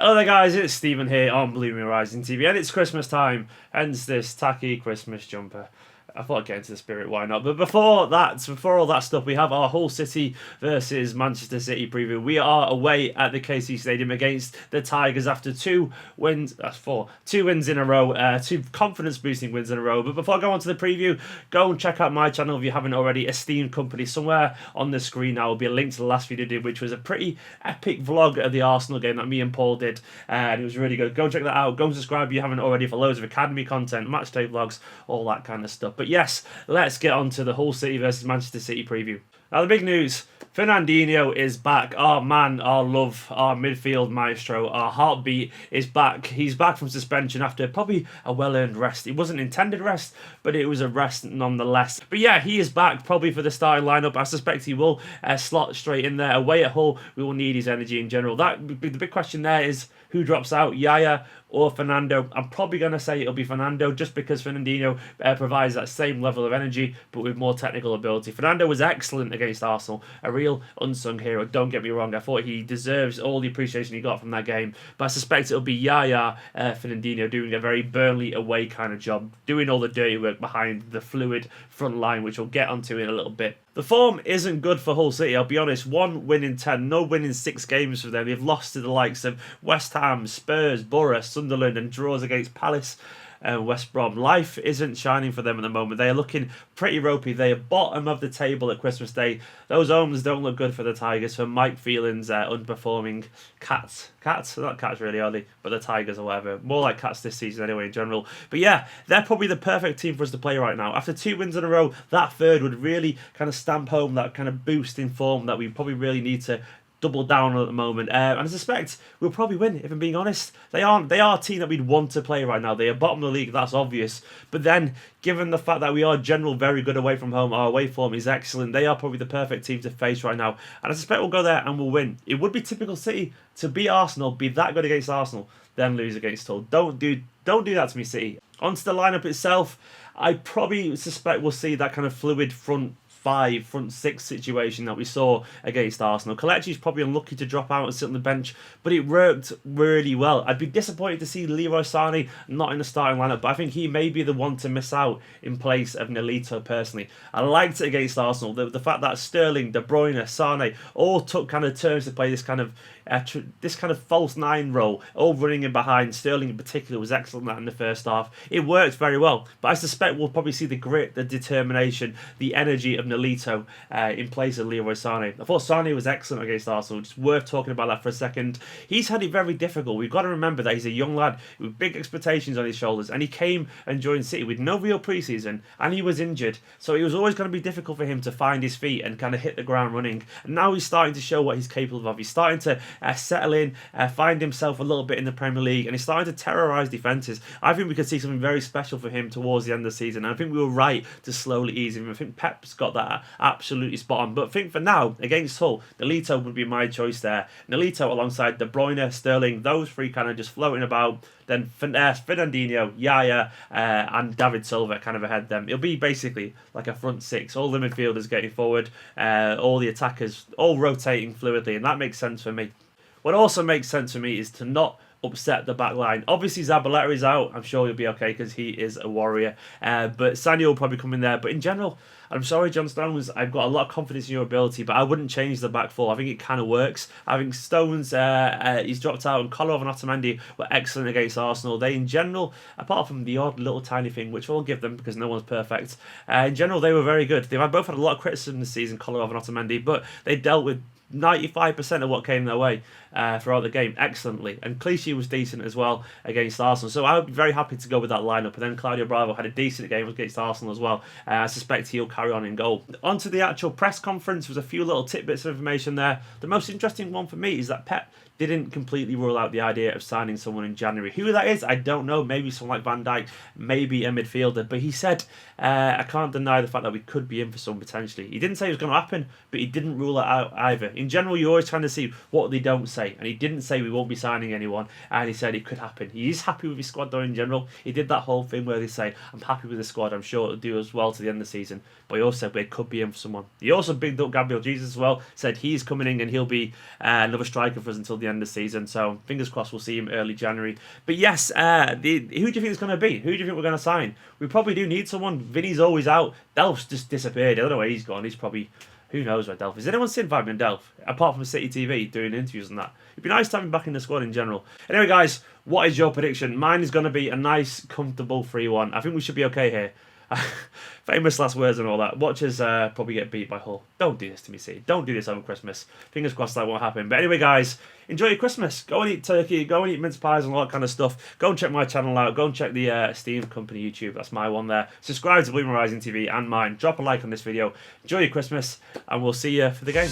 Hello there guys, it's Stephen here on BlueMoonRisingTV and it's Christmas time, hence this tacky Christmas jumper. I thought I'd get into the spirit, why not? But before all that stuff, we have our Hull City versus Manchester City preview. We are away at the KC Stadium against the Tigers after two wins in a row, two confidence-boosting wins in a row. But before I go on to the preview, go and check out my channel if you haven't already, Esteemed Company. Somewhere on the screen now will be a link to the last video I did, which was a pretty epic vlog of the Arsenal game that me and Paul did, and it was really good. Go check that out. Go and subscribe if you haven't already for loads of academy content, matchday vlogs, all that kind of stuff. But yes, let's get on to the Hull City versus Manchester City preview. Now the big news, Fernandinho is back. Our man, our love, our midfield maestro, our heartbeat is back. He's back from suspension after probably a well-earned rest. It wasn't intended rest, but it was a rest nonetheless. But yeah, he is back probably for the starting lineup. I suspect he will slot straight in there. Away at Hull, we will need his energy in general. The big question there is who drops out, Yaya or Fernando. I'm probably going to say it'll be Fernando just because Fernandinho provides that same level of energy but with more technical ability. Fernando was excellent against Arsenal, a real unsung hero, don't get me wrong. I thought he deserves all the appreciation he got from that game, but I suspect it'll be Yaya Fernandinho doing a very Burnley away kind of job, doing all the dirty work behind the fluid front line, which we'll get onto in a little bit. The form isn't good for Hull City, I'll be honest. 1 win in 10, no win in 6 games for them. They've lost to the likes of West Ham, Spurs, Borough, Sunderland, and draws against Palace and West Brom. Life isn't shining for them at the moment. They are looking pretty ropey. They are bottom of the table at Christmas Day. Those omens don't look good for the Tigers, for Mike Phelan's underperforming Cats. Cats? Not Cats really, are they? But the Tigers or whatever. More like Cats this season anyway in general. But yeah, they're probably the perfect team for us to play right now. After 2 wins in a row, that third would really kind of stamp home that kind of boost in form that we probably really need to double down at the moment, and I suspect we'll probably win, if I'm being honest. They are a team that we'd want to play right now. They are bottom of the league, that's obvious, but then given the fact that we are general very good away from home, our away form is excellent, they are probably the perfect team to face right now, and I suspect we'll go there and we'll win. It would be typical City to beat Arsenal, be that good against Arsenal, then lose against Hull. Don't do that to me, City. Onto the lineup itself, I probably suspect we'll see that kind of fluid front 6 situation that we saw against Arsenal. Kelechi's probably unlucky to drop out and sit on the bench, but it worked really well. I'd be disappointed to see Leroy Sané not in the starting lineup, but I think he may be the one to miss out in place of Nolito personally. I liked it against Arsenal, the fact that Sterling, De Bruyne, Sané all took kind of turns to play this kind of false 9 role, all running in behind. Sterling in particular was excellent at that in the first half. It worked very well, but I suspect we'll probably see the grit, the determination, the energy of Nolito in place of Leroy Sané. I thought Sané was excellent against Arsenal. Just worth talking about that for a second. He's had it very difficult. We've got to remember that he's a young lad with big expectations on his shoulders, and he came and joined City with no real pre-season, and he was injured, so it was always going to be difficult for him to find his feet and kind of hit the ground running. And now he's starting to show what he's capable of. He's starting to settle in, find himself a little bit in the Premier League, and he's starting to terrorise defences. I think we could see something very special for him towards the end of the season, and I think we were right to slowly ease him. I think Pep's got that absolutely spot on. But I think for now, against Hull, Nolito would be my choice there. Nolito alongside De Bruyne, Sterling, those three kind of just floating about. Then Fernandinho, Yaya, and David Silva kind of ahead them. It'll be basically like a front 6. All the midfielders getting forward, all the attackers, all rotating fluidly, and that makes sense for me. What also makes sense for me is to not upset the back line. Obviously Zabaleta is out. I'm sure he'll be okay because he is a warrior. But Sanyo will probably come in there. But in general, I'm sorry, John Stones, I've got a lot of confidence in your ability, but I wouldn't change the back four. I think it kind of works. I think Stones, he's dropped out, and Kolarov and Otamendi were excellent against Arsenal. They, in general, apart from the odd little tiny thing, which we'll give them because no one's perfect, in general, they were very good. They've both had a lot of criticism this season, Kolarov and Otamendi, but they dealt with 95% of what came their way throughout the game excellently, and Clichy was decent as well against Arsenal, so I would be very happy to go with that lineup. And then Claudio Bravo had a decent game against Arsenal as well. I suspect he'll carry on in goal. On to the actual press conference, there was a few little tidbits of information there. The most interesting one for me is that Pep didn't completely rule out the idea of signing someone in January. Who that is, I don't know. Maybe someone like Van Dijk, maybe a midfielder. But he said, I can't deny the fact that we could be in for someone potentially. He didn't say it was going to happen, but he didn't rule it out either. In general, you're always trying to see what they don't say. say, and he didn't say we won't be signing anyone, and he said it could happen. He is happy with his squad though in general. He did that whole thing where they say, I'm happy with the squad, I'm sure it'll do as well to the end of the season, but he also said we could be in for someone. He also bigged up Gabriel Jesus as well, said he's coming in and he'll be another striker for us until the end of the season, so fingers crossed we'll see him early January. But yes, who do you think it's going to be? Who do you think we're going to sign? We probably do need someone. Vinny's always out. Delph's just disappeared. I don't know where he's gone. He's probably... Who knows where Delph is? Has anyone seen Fabian Delph? Apart from City TV doing interviews and that. It'd be nice to have him back in the squad in general. Anyway, guys, what is your prediction? Mine is going to be a nice, comfortable 3-1. I think we should be okay here. Famous last words and all that. Watch us probably get beat by Hull. Don't do this to me, see. Don't do this over Christmas. Fingers crossed that won't happen. But anyway, guys, enjoy your Christmas. Go and eat turkey. Go and eat mince pies and all that kind of stuff. Go and check my channel out. Go and check the Steam Company YouTube. That's my one there. Subscribe to BlueMoonRisingTV and mine. Drop a like on this video. Enjoy your Christmas, and we'll see you for the game.